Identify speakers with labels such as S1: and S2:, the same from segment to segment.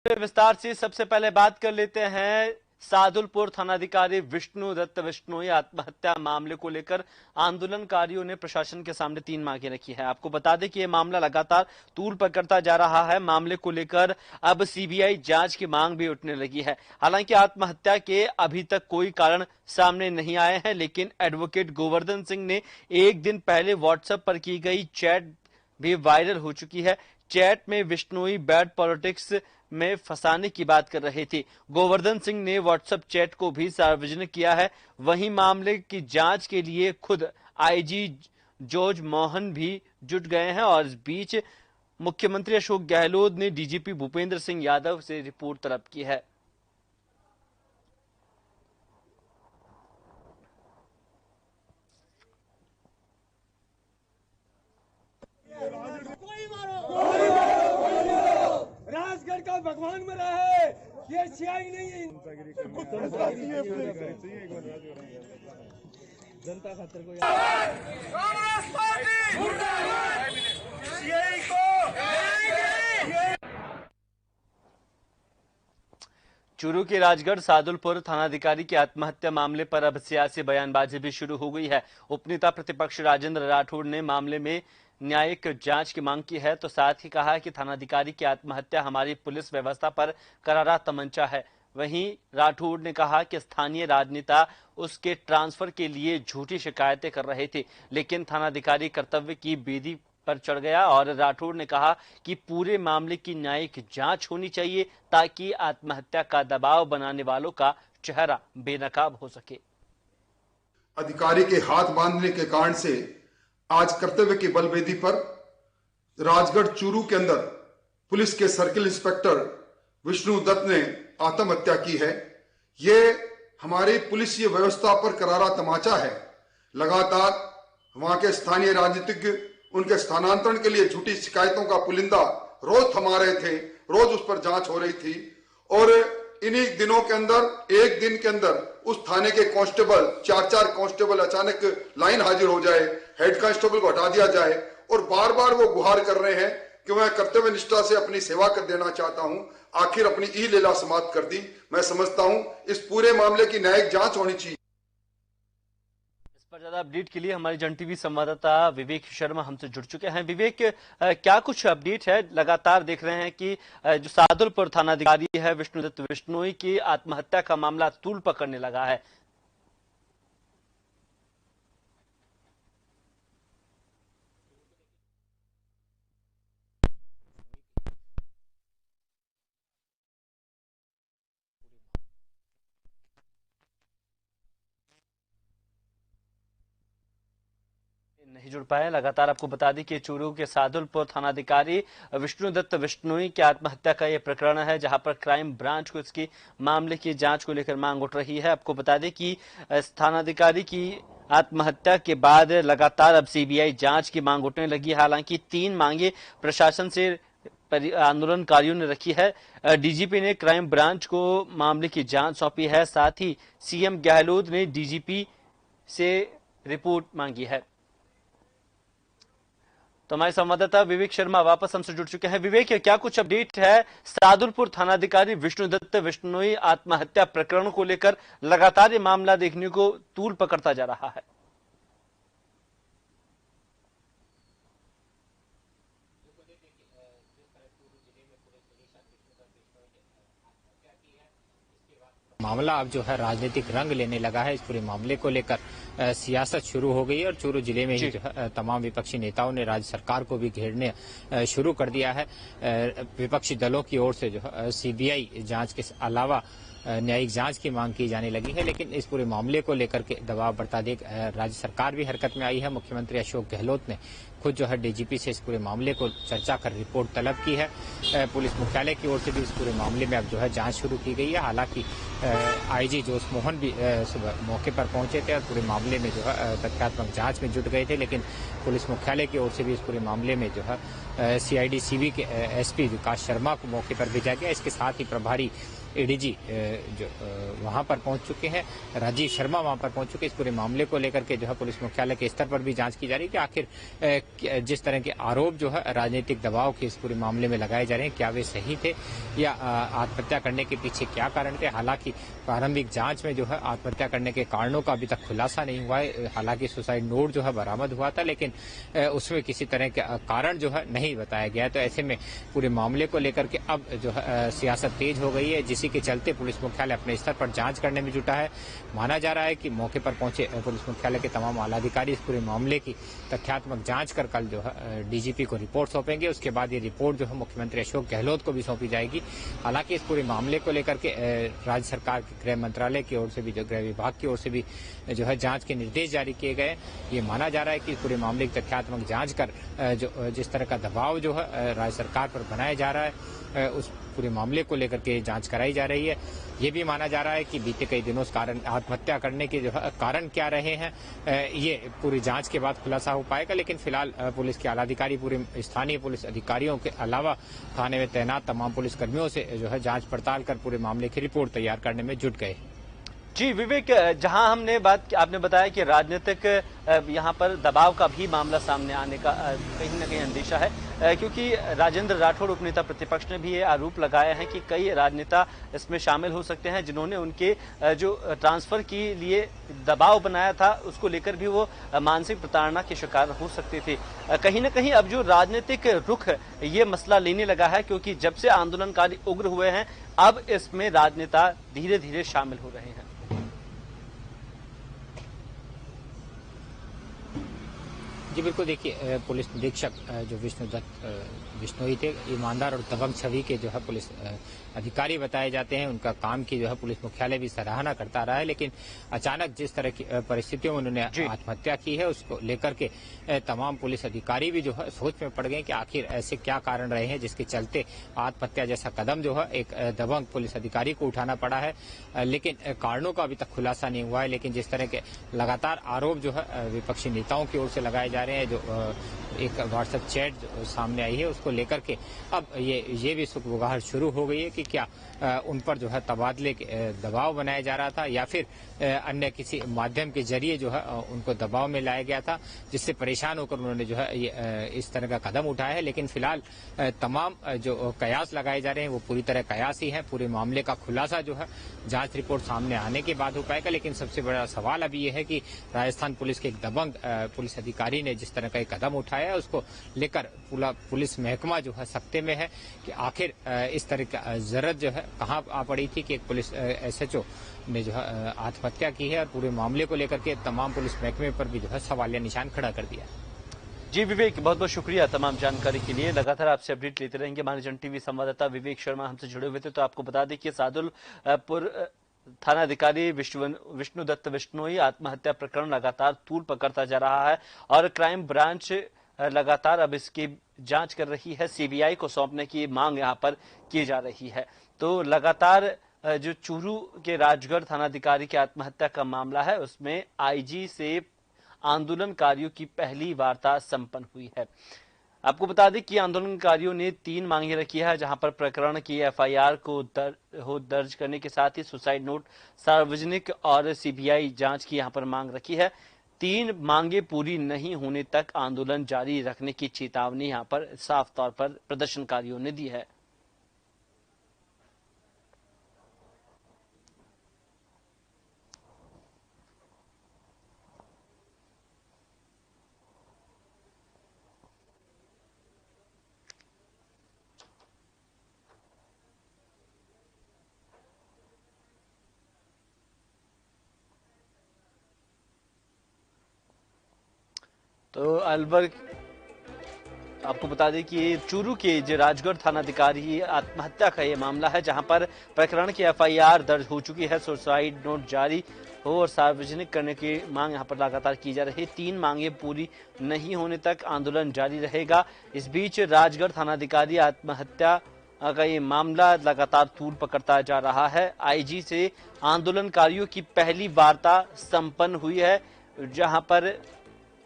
S1: विस्तार से सबसे पहले बात कर लेते हैं सादुलपुर थानाधिकारी विष्णु दत्त विश्नोई आत्महत्या मामले को लेकर आंदोलनकारियों ने प्रशासन के सामने 3 मांगे रखी है। आपको बता दें कि यह मामला लगातार तूल पकड़ता जा रहा है। मामले को लेकर अब सीबीआई जांच की मांग भी उठने लगी है। हालांकि आत्महत्या के अभी तक कोई कारण सामने नहीं आए हैं, लेकिन एडवोकेट गोवर्धन सिंह ने एक दिन पहले व्हाट्सएप पर की गई चैट भी वायरल हो चुकी है। चैट में विश्नोई बैड पॉलिटिक्स में फंसाने की बात कर रहे थे। गोवर्धन सिंह ने व्हाट्सएप चैट को भी सार्वजनिक किया है। वहीं मामले की जांच के लिए खुद आईजी जॉर्ज मोहन भी जुट गए हैं और इस बीच मुख्यमंत्री अशोक गहलोत ने डीजीपी भूपेंद्र सिंह यादव से रिपोर्ट तलब की है।
S2: राजगढ़ का भगवान में रहे, ये सियाई नहीं जनता खातर को
S1: चूरू के राजगढ़ सादुलपुर थानाधिकारी की आत्महत्या मामले पर अब सियासी बयानबाजी भी शुरू हो गई है। उपनेता प्रतिपक्ष राजेंद्र राठौड़ ने मामले में न्यायिक जांच की मांग की है, तो साथ ही कहा कि थानाधिकारी की आत्महत्या हमारी पुलिस व्यवस्था पर करारा तमंचा है। वहीं राठौड़ ने कहा कि स्थानीय राजनेता उसके ट्रांसफर के लिए झूठी शिकायतें कर रहे थे, लेकिन थानाधिकारी कर्तव्य की बेदी पर चढ़ गया। और राठौड़ ने कहा कि पूरे मामले की न्यायिक जांच होनी चाहिए ताकि आत्महत्या का दबाव बनाने वालों का चेहरा बेनकाब हो सके।
S3: अधिकारी के हाथ बांधने के कारण से आज कर्तव्य की बलवेदी पर राजगढ़ चूरू के अंदर पुलिस के सर्किल इंस्पेक्टर विष्णु दत्त ने आत्महत्या की है। ये हमारी पुलिस व्यवस्था पर करारा तमाचा है। लगातार वहां के स्थानीय राजनीतिज्ञ उनके स्थानांतरण के लिए झूठी शिकायतों का पुलिंदा रोज थमा रहे थे, रोज उस पर जांच हो रही थी। और इन्हीं दिनों के अंदर एक दिन के अंदर उस थाने के कांस्टेबल 4-4 कांस्टेबल अचानक लाइन हाजिर हो जाए, हेड कांस्टेबल को हटा दिया जाए और बार बार वो गुहार कर रहे हैं कि मैं कर्तव्य निष्ठा से अपनी सेवा कर देना चाहता हूं। आखिर अपनी ई लीला समाप्त कर दी। मैं समझता हूं इस पूरे मामले की न्यायिक जांच होनी चाहिए।
S1: इस पर ज्यादा अपडेट के लिए हमारे जन टीवी संवाददाता विवेक शर्मा हमसे जुड़ चुके हैं। विवेक, क्या कुछ अपडेट है? लगातार देख रहे हैं कि जो सादुलपुर थानाधिकारी है विष्णुदत्त विश्नोई की आत्महत्या का मामला तूल पकड़ने लगा है। नहीं जुड़ पाए। लगातार आपको बता दें कि चूरू के सादुलपुर थानाधिकारी विष्णुदत्त विश्नोई की आत्महत्या का यह प्रकरण है, जहां पर क्राइम ब्रांच को इसकी मामले की जांच को लेकर मांग उठ रही है। आपको बता दें कि थानाधिकारी की आत्महत्या के बाद लगातार अब सीबीआई जांच की मांग उठने लगी। हालांकि 3 मांगे प्रशासन से आंदोलनकारियों ने रखी है। डीजीपी ने क्राइम ब्रांच को मामले की जांच सौंपी है। साथ ही सीएम गहलोत ने डीजीपी से रिपोर्ट मांगी है। तो हमारे संवाददाता विवेक शर्मा वापस हमसे जुड़ चुके हैं। विवेक, क्या कुछ अपडेट है? सादुलपुर थानाधिकारी विष्णुदत्त विश्नोई आत्महत्या प्रकरण को लेकर लगातार ये मामला देखने को तूल पकड़ता जा रहा है।
S4: मामला अब जो है राजनीतिक रंग लेने लगा है। इस पूरे मामले को लेकर सियासत शुरू हो गई है और चूरू जिले में ही जो है तमाम विपक्षी नेताओं ने राज्य सरकार को भी घेरने शुरू कर दिया है। विपक्षी दलों की ओर से जो है सीबीआई जांच के अलावा न्यायिक जांच की मांग की जाने लगी है। लेकिन इस पूरे मामले को लेकर के दबाव बढ़ता देख राज्य सरकार भी हरकत में आई है। मुख्यमंत्री अशोक गहलोत ने खुद जो है डीजीपी से इस पूरे मामले को चर्चा कर रिपोर्ट तलब की है। पुलिस मुख्यालय की ओर से भी इस पूरे मामले में अब जो है जांच शुरू की गई है। हालांकि आईजी जॉर्ज मोहन भी सुबह मौके पर पहुंचे थे और पूरे मामले में जो है तथ्यात्मक जांच में जुट गए थे, लेकिन पुलिस मुख्यालय की ओर से भी इस पूरे मामले में जो है CID CB के SP विकास शर्मा को मौके पर भेजा गया। इसके साथ ही प्रभारी ADG जो वहां पर पहुंच चुके हैं, राजीव शर्मा वहां पर पहुंच चुके हैं। इस पूरे मामले को लेकर के जो है पुलिस मुख्यालय के स्तर पर भी जांच की जा रही है कि आखिर जिस तरह के आरोप जो है राजनीतिक दबाव के इस पूरे मामले में लगाए जा रहे हैं, क्या वे सही थे या आत्महत्या करने के पीछे क्या कारण थे। हालांकि प्रारंभिक जांच में जो है आत्महत्या करने के कारणों का अभी तक खुलासा नहीं हुआ है। हालांकि सुसाइड नोट जो है बरामद हुआ था, लेकिन उसमें किसी तरह के कारण जो है नहीं बताया गया है। तो ऐसे में पूरे मामले को लेकर के अब जो है सियासत तेज हो गई है, इसी के चलते पुलिस मुख्यालय अपने स्तर पर जांच करने में जुटा है। माना जा रहा है कि मौके पर पहुंचे पुलिस मुख्यालय के तमाम आलाधिकारी इस पूरे मामले की तथ्यात्मक जांच कर कल जो है DGP को रिपोर्ट सौंपेंगे। उसके बाद ये रिपोर्ट जो है मुख्यमंत्री अशोक गहलोत को भी सौंपी जाएगी। हालांकि इस पूरे मामले को लेकर के राज्य सरकार के गृह मंत्रालय की ओर से भी, जो गृह विभाग की ओर से भी जो है जांच के निर्देश जारी किए गए। ये माना जा रहा है कि पूरे मामले की तथ्यात्मक जांच कर जो जिस तरह का दबाव जो है राज्य सरकार पर बनाया जा रहा है, उस पूरे मामले को लेकर के जांच कराई जा रही है। ये भी माना जा रहा है कि बीते कई दिनों से कारण आत्महत्या करने के जो है कारण क्या रहे हैं, ये पूरी जांच के बाद खुलासा हो पाएगा। लेकिन फिलहाल पुलिस के आलाधिकारी पूरे स्थानीय पुलिस अधिकारियों के अलावा थाने में तैनात तमाम पुलिस कर्मियों से जो है जांच पड़ताल कर पूरे मामले की रिपोर्ट तैयार करने में जुट गए।
S1: जी विवेक, जहां हमने आपने बताया कि राजनीतिक यहां पर दबाव का भी मामला सामने आने का कहीं न कहीं अंदेशा है, क्योंकि राजेंद्र राठौड़ उपनेता प्रतिपक्ष ने भी ये आरोप लगाया है कि कई राजनेता इसमें शामिल हो सकते हैं जिन्होंने उनके जो ट्रांसफर के लिए दबाव बनाया था उसको लेकर भी वो मानसिक प्रताड़ना के शिकार हो सकते थे। कहीं न कहीं अब जो राजनीतिक रुख ये मसला लेने लगा है, क्योंकि जब से आंदोलनकारी उग्र हुए हैं अब इसमें राजनेता धीरे धीरे शामिल हो रहे हैं।
S4: जी बिल्कुल, देखिए पुलिस निरीक्षक जो विष्णुदत्त बिश्नोई थे, ईमानदार और दबंग छवि के जो है पुलिस अधिकारी बताए जाते हैं। उनका काम की जो है पुलिस मुख्यालय भी सराहना करता रहा है, लेकिन अचानक जिस तरह की परिस्थितियों में उन्होंने आत्महत्या की है उसको लेकर के तमाम पुलिस अधिकारी भी जो है सोच में पड़ गए कि आखिर ऐसे क्या कारण रहे हैं जिसके चलते आत्महत्या जैसा कदम जो है एक दबंग पुलिस अधिकारी को उठाना पड़ा है। लेकिन कारणों का अभी तक खुलासा नहीं हुआ है। लेकिन जिस तरह के लगातार आरोप जो है विपक्षी नेताओं की ओर से लगाए जा रहे हैं, जो एक व्हाट्सएप चैट सामने आई है उसको लेकर के अब ये भी सुगबुगाहट शुरू हो गई है कि क्या उन पर जो है तबादले के दबाव बनाया जा रहा था या फिर अन्य किसी माध्यम के जरिए जो है उनको दबाव में लाया गया था, जिससे परेशान होकर उन्होंने जो है इस तरह का कदम उठाया है। लेकिन फिलहाल तमाम जो कयास लगाए जा रहे हैं वो पूरी तरह कयास ही है। पूरे मामले का खुलासा जो है जांच रिपोर्ट सामने आने के बाद हो पाएगा। लेकिन सबसे बड़ा सवाल अभी ये है कि राजस्थान पुलिस के एक दबंग पुलिस अधिकारी ने जिस तरह का एक कदम उठाया है उसको लेकर पूरा पुलिस महकमा जो है सख्ते में है कि आखिर इस तरह का जरूरत जो है कहाँ आ पड़ी थी कि एक पुलिस SHO ने जो है आत्महत्या की है, और पूरे मामले को लेकर के तमाम पुलिस महकमे पर भी जो है सवालिया निशान खड़ा कर दिया।
S1: जी विवेक, बहुत बहुत शुक्रिया तमाम जानकारी के लिए। लगातार आपसे अपडेट लेते रहेंगे। हमारे जन टीवी संवाददाता विवेक शर्मा हमसे जुड़े हुए थे। तो आपको बता दें कि सादुलपुर थानाधिकारी विष्णुदत्त बिश्नोई आत्महत्या प्रकरण लगातार तूल पकड़ता जा रहा है और क्राइम ब्रांच लगातार अब इसकी जांच कर रही है। CBI को सौंपने की मांग यहां पर की जा रही है। तो लगातार जो चूरू के राजगढ़ थानाधिकारी की आत्महत्या का मामला है उसमें IG से आंदोलनकारियों की पहली वार्ता संपन्न हुई है। आपको बता दें कि आंदोलनकारियों ने 3 मांगे रखी है, जहां पर प्रकरण की FIR को दर्ज करने के साथ ही सुसाइड नोट सार्वजनिक और CBI जांच की यहां पर मांग रखी है। 3 मांगे पूरी नहीं होने तक आंदोलन जारी रखने की चेतावनी यहां पर साफ तौर पर प्रदर्शनकारियों ने दी है। तो अलवर आपको बता दें कि चूरू के जो राजगढ़ थानाधिकारी आत्महत्या का ये मामला है, जहां पर प्रकरण की FIR दर्ज हो चुकी है, सुसाइड नोट जारी हो और सार्वजनिक करने की मांग यहां पर लगातार की जा रही है। 3 मांगे पूरी नहीं होने तक आंदोलन जारी रहेगा। इस बीच राजगढ़ थानाधिकारी आत्महत्या का ये मामला लगातार तूल पकड़ता जा रहा है। IG से आंदोलनकारियों की पहली वार्ता संपन्न हुई है, जहां पर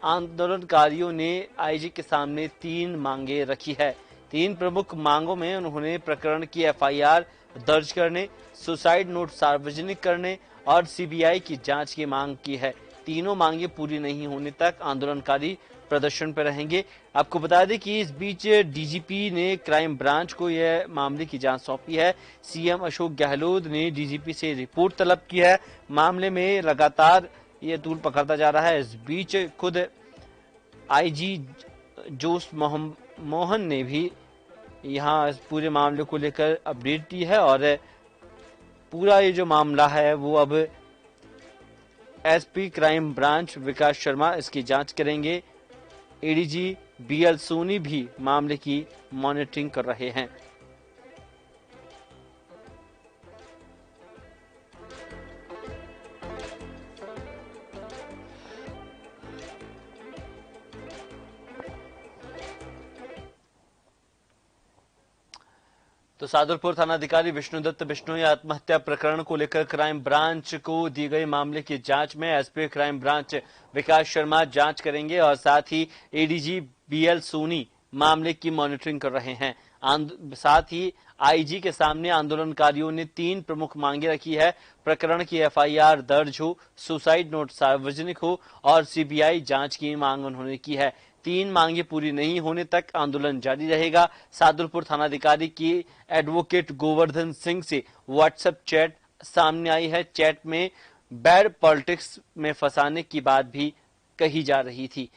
S1: आंदोलनकारियों ने आईजी के सामने 3 मांगे रखी है। 3 प्रमुख मांगों में उन्होंने प्रकरण की एफआईआर दर्ज करने, सुसाइड नोट सार्वजनिक करने और सीबीआई की जांच की मांग की है। तीनों मांगे पूरी नहीं होने तक आंदोलनकारी प्रदर्शन पर रहेंगे। आपको बता दें कि इस बीच डीजीपी ने क्राइम ब्रांच को यह मामले की जांच सौंपी है। सीएम अशोक गहलोत ने डीजीपी से रिपोर्ट तलब की है। मामले में लगातार ये तूल पकड़ता जा रहा है। इस बीच खुद आईजी जोश मोहन ने भी यहाँ इस पूरे मामले को लेकर अपडेट दी है और पूरा ये जो मामला है वो अब एसपी क्राइम ब्रांच विकास शर्मा इसकी जांच करेंगे। एडीजी बीएल सोनी भी मामले की मॉनिटरिंग कर रहे हैं। तो सादुलपुर थानाधिकारी विष्णुदत्त बिश्नोई आत्महत्या प्रकरण को लेकर क्राइम ब्रांच को दी गई मामले की जांच में एसपी क्राइम ब्रांच विकास शर्मा जांच करेंगे और साथ ही एडीजी बीएल सोनी मामले की मॉनिटरिंग कर रहे हैं। साथ ही आईजी के सामने आंदोलनकारियों ने 3 प्रमुख मांगे रखी है। प्रकरण की एफआईआर दर्ज हो, सुसाइड नोट सार्वजनिक हो और सीबीआई जांच की मांग उन्होंने की है। 3 मांगे पूरी नहीं होने तक आंदोलन जारी रहेगा। सादुलपुर थानाधिकारी की एडवोकेट गोवर्धन सिंह से व्हाट्सएप चैट सामने आई है। चैट में बैड पॉलिटिक्स में फंसाने की बात भी कही जा रही थी।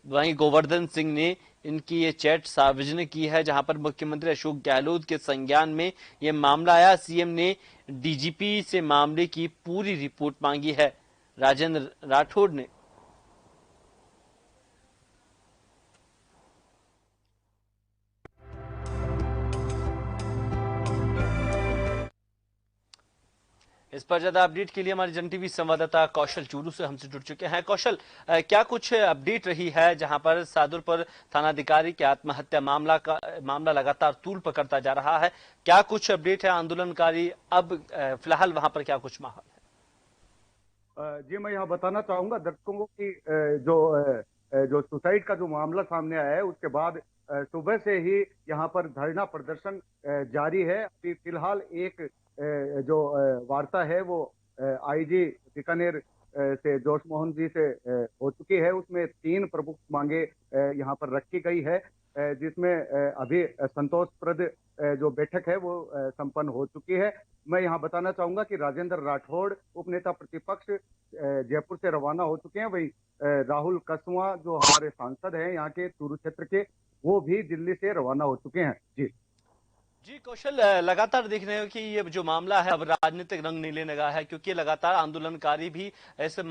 S1: वहीं गोवर्धन सिंह ने इनकी ये चैट सार्वजनिक की है, जहां पर मुख्यमंत्री अशोक गहलोत के संज्ञान में यह मामला आया। सीएम ने डीजीपी से मामले की पूरी रिपोर्ट मांगी है। राजेंद्र राठौड़ ने इस पर ज्यादा अपडेट के लिए हमारे जन टीवी संवाददाता कौशल चूरू से हमसे जुड़ चुके हैं। कौशल, क्या कुछ अपडेट रही है जहां पर सादुलपुर थानाधिकारी के आत्महत्या मामला लगातार तूल पकड़ता जा रहा है? क्या कुछ अपडेट है? आंदोलनकारी अब फिलहाल वहां पर क्या कुछ माहौल है?
S5: जी, मैं यहाँ बताना चाहूंगा दर्शकों को कि जो सुसाइड का जो मामला सामने आया है उसके बाद सुबह से ही यहाँ पर धरना प्रदर्शन जारी है। अभी फिलहाल एक जो वार्ता है वो आईजी बीकानेर से जोश मोहन जी से हो चुकी है। उसमें 3 प्रमुख मांगे यहाँ पर रखी गई है, जिसमें अभी संतोषप्रद जो बैठक है वो संपन्न हो चुकी है। मैं यहाँ बताना चाहूंगा कि राजेंद्र राठौड़ उपनेता प्रतिपक्ष जयपुर से रवाना हो चुके हैं। वही राहुल कसवा जो हमारे सांसद हैं यहाँ के चूरू क्षेत्र के, वो भी दिल्ली से रवाना हो चुके हैं।
S1: जी कौशल, लगातार देख रहे हो कि ये जो मामला है अब राजनीतिक रंग नहीं लेने लगा है, क्योंकि लगातार आंदोलनकारी भी ऐसे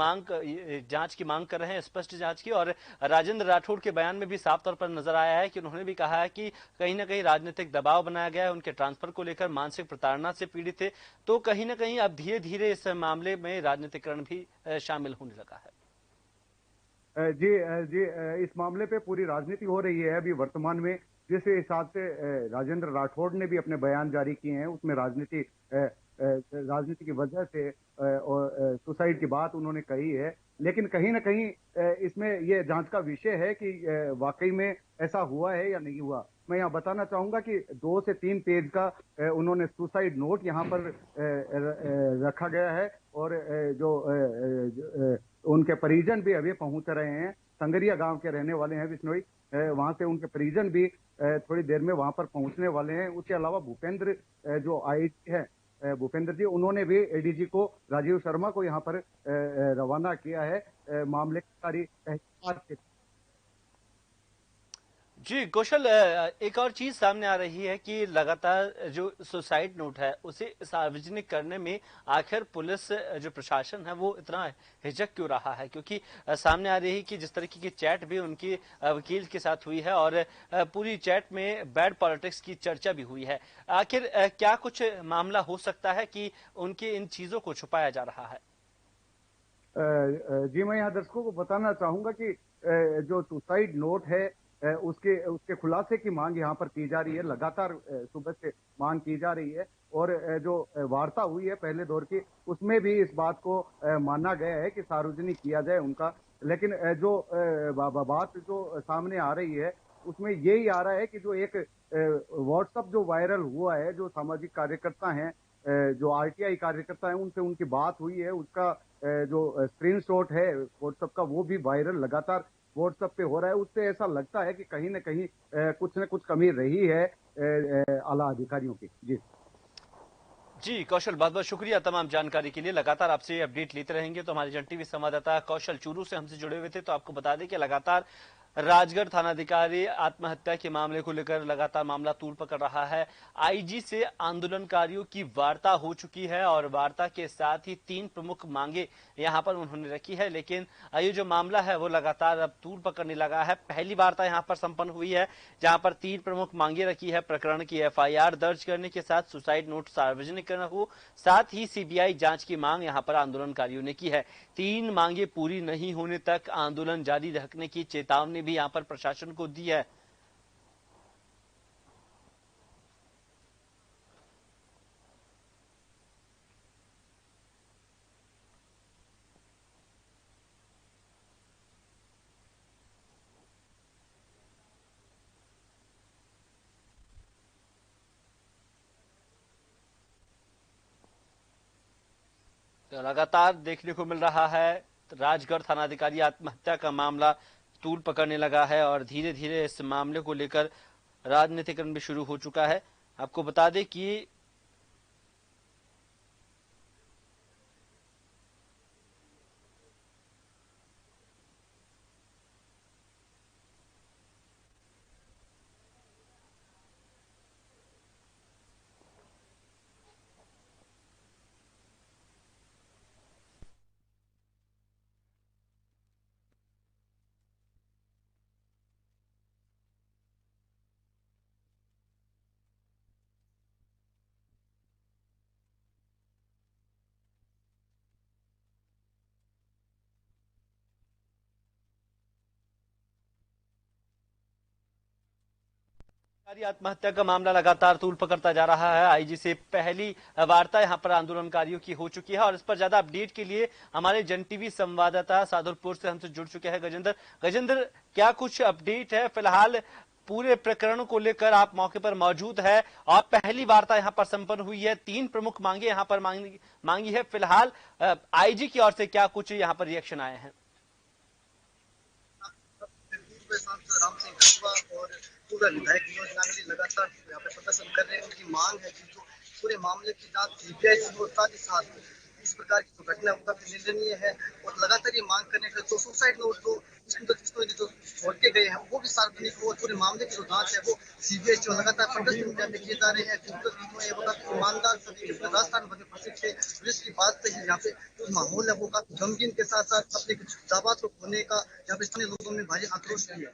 S1: जांच की मांग कर रहे हैं, स्पष्ट जांच की। और राजेंद्र राठौड़ के बयान में भी साफ तौर पर नजर आया है कि उन्होंने भी कहा है कि कहीं ना कहीं राजनीतिक दबाव बनाया गया है, उनके ट्रांसफर को लेकर मानसिक प्रताड़ना से पीड़ित थे। तो कहीं ना कहीं अब धीरे धीरे इस मामले में राजनीतिकरण भी शामिल होने लगा है।
S5: जी, इस मामले पे पूरी राजनीति हो रही है अभी वर्तमान में। जिस हिसाब से राजेंद्र राठौड़ ने भी अपने बयान जारी किए हैं, उसमें राजनीति की वजह से सुसाइड की बात उन्होंने कही है। लेकिन कहीं ना कहीं इसमें यह जांच का विषय है कि वाकई में ऐसा हुआ है या नहीं हुआ। मैं यहाँ बताना चाहूंगा कि 2 से 3 पेज का उन्होंने सुसाइड नोट यहाँ पर रखा गया है और जो उनके परिजन भी अभी पहुंच रहे हैं। संगरिया गांव के रहने वाले हैं बिश्नोई, वहां से उनके परिजन भी थोड़ी देर में वहां पर पहुंचने वाले हैं। उसके अलावा भूपेंद्र जो आईजी है, भूपेंद्र जी, उन्होंने भी एडीजी को राजीव शर्मा को यहाँ पर रवाना किया है मामले की सारी तहकीकात के।
S1: जी कौशल, एक और चीज सामने आ रही है कि लगातार जो सुसाइड नोट है उसे सार्वजनिक करने में आखिर पुलिस जो प्रशासन है वो इतना हिचक क्यों रहा है? क्योंकि सामने आ रही है कि जिस तरीके की चैट भी उनकी वकील के साथ हुई है और पूरी चैट में बैड पॉलिटिक्स की चर्चा भी हुई है। आखिर क्या कुछ मामला हो सकता है कि उनकी इन चीजों को छुपाया जा रहा है?
S5: जी, मैं यहाँ दर्शकों को बताना चाहूंगा कि जो सुसाइड नोट है उसके खुलासे की मांग यहाँ पर की जा रही है। लगातार सुबह से मांग की जा रही है और जो वार्ता हुई है पहले दौर की, उसमें भी इस बात को माना गया है कि सार्वजनिक किया जाए उनका लेकिन बात जो सामने आ रही है उसमें यही आ रहा है कि जो एक व्हाट्सअप जो वायरल हुआ है, जो सामाजिक कार्यकर्ता हैं, जो आरटीआई कार्यकर्ता हैं, उनसे उनकी बात हुई है, उसका जो स्क्रीनशॉट है व्हाट्सएप का वो भी वायरल लगातार व्हाट्सएप पे हो रहा है। उससे ऐसा लगता है कि कहीं ना कहीं कुछ न कुछ कमी रही है आला अधिकारियों की। जी
S1: जी कौशल, बहुत बहुत शुक्रिया तमाम जानकारी के लिए। लगातार आपसे अपडेट लेते रहेंगे। तो हमारे जन टीवी संवाददाता कौशल चूरू से हमसे जुड़े हुए थे। तो आपको बता दें कि लगातार राजगढ़ थानाधिकारी आत्महत्या के मामले को लेकर लगातार मामला तूल पकड़ रहा है। आईजी से आंदोलनकारियों की वार्ता हो चुकी है और वार्ता के साथ ही 3 प्रमुख मांगे यहां पर उन्होंने रखी है। लेकिन ये जो मामला है वो लगातार अब तूल पकड़ने लगा है। पहली वार्ता यहां पर संपन्न हुई है जहां पर 3 प्रमुख मांगे रखी है। प्रकरण की एफआईआर दर्ज करने के साथ सुसाइड नोट सार्वजनिक करना हो, साथ ही सीबीआई जांच की मांग यहां पर आंदोलनकारियों ने की है। 3 मांगे पूरी नहीं होने तक आंदोलन जारी रखने की चेतावनी भी यहां पर प्रशासन को दी है। तो लगातार देखने को मिल रहा है राजगढ़ थानाधिकारी आत्महत्या का मामला तूल पकड़ने लगा है और धीरे धीरे इस मामले को लेकर राजनीतिकरण भी शुरू हो चुका है। आपको बता दें कि आत्महत्या का मामला लगातार तूल पकड़ता जा रहा है। आईजी से पहली वार्ता यहां पर आंदोलनकारियों की हो चुकी है और इस पर ज्यादा अपडेट के लिए हमारे जन टीवी संवाददाता सादुलपुर से हमसे जुड़ चुके हैं गजेंद्र। गजेंद्र, क्या कुछ अपडेट है? फिलहाल पूरे प्रकरण को लेकर आप मौके पर मौजूद है और पहली वार्ता यहां पर संपन्न हुई है। 3 प्रमुख मांगे यहां पर मांगी है। फिलहाल आईजी की ओर से क्या कुछ यहां पर रिएक्शन आए हैं?
S6: राम सिंह कस्बा और पूरा विधायक विनोद नागरी लगातार यहाँ पे प्रदर्शन कर रहे हैं। उनकी मांग है कि जो पूरे मामले की जांच सीबीआई से हो, साथ ही साथ इस प्रकार की जो घटना है काफी निंदनीय है और लगातार ये मांग करने का जो सुसाइड नोट जो जो छोड़ के गए हैं वो भी सार्वजनिक हो। पूरे मामले की जो जांच है वो सीबीआई से लगातार प्रदर्शन किए जा रहे हैं। ईमानदार सभी राजस्थान भर में प्रसिद्ध है। पुलिस की बात से यहाँ पे जो माहौल है वो काफी गमगीन के साथ साथ अपने कुछ दावा होने का यहाँ पे स्थानीय लोगों में भारी आक्रोश भी है।